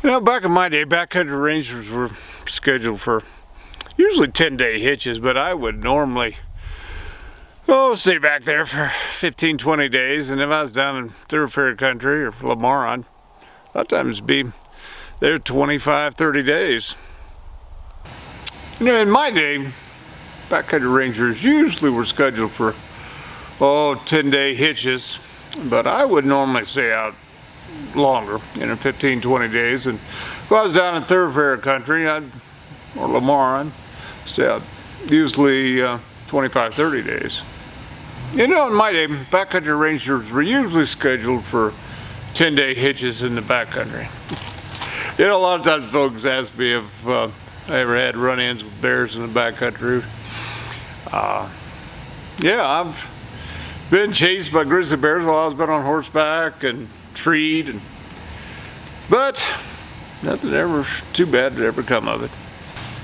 Back in my day, backcountry rangers were scheduled for usually 10-day hitches, but I would normally stay back there for 15, 20 days. And if I was down in thoroughfare country or Lamar, I'd a lot of times be there 25, 30 days. In my day, backcountry rangers usually were scheduled for 10-day hitches, but I would normally stay out longer, 15, 20 days. And if I was down in thoroughfare country, or Lamar, I'd stay out usually 25, 30 days. In my day, backcountry rangers were usually scheduled for 10-day hitches in the backcountry. A lot of times folks ask me if I ever had run-ins with bears in the backcountry. Yeah, I've been chased by grizzly bears while I've been on horseback and treed, but nothing ever too bad to ever come of it.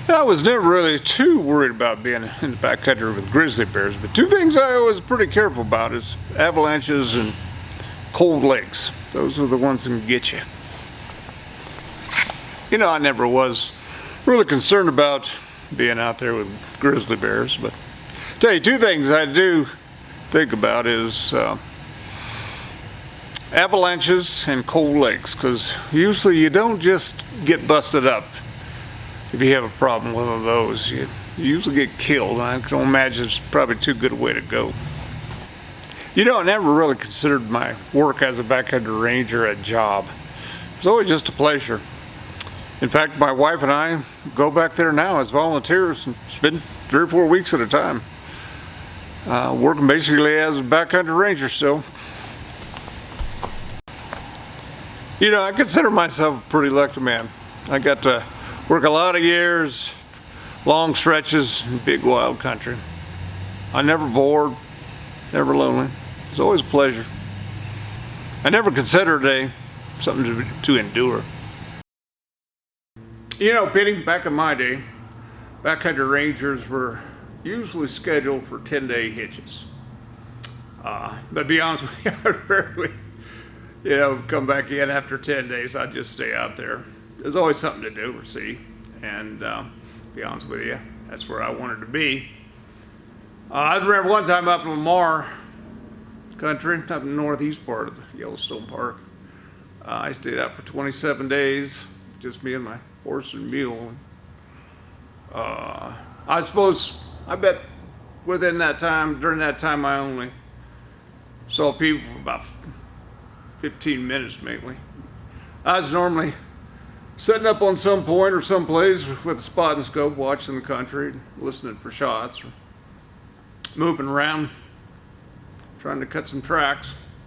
I was never really too worried about being in the backcountry with grizzly bears, but two things I was pretty careful about is avalanches and cold lakes. Those are the ones that can get you. I never was really concerned about being out there with grizzly bears, but I'll tell you two things I do think about is avalanches and cold lakes, because usually you don't just get busted up if you have a problem with one of those. You usually get killed. I can imagine it's probably too good a way to go. I never really considered my work as a backcountry ranger a job. It was always just a pleasure. In fact, my wife and I go back there now as volunteers and spend 3 or 4 weeks at a time, working basically as a backcountry ranger still. I consider myself a pretty lucky man. I got to work a lot of years, long stretches in big wild country. I never bored, never lonely. It's always a pleasure. I never considered something to endure. Penny, back in my day, backcountry rangers were usually scheduled for 10-day hitches. But to be honest with you, I'd rarely, come back in after 10 days. I'd just stay out there. There's always something to do or see. And to be honest with you, that's where I wanted to be. I remember one time up in Lamar country, up in the northeast part of the Yellowstone Park. I stayed out for 27 days, just me and my horse and mule. I bet within that time, during that time, I only saw people for about 15 minutes mainly. I was normally setting up on some point or some place with a spot and scope, watching the country, listening for shots, or moving around, trying to cut some tracks.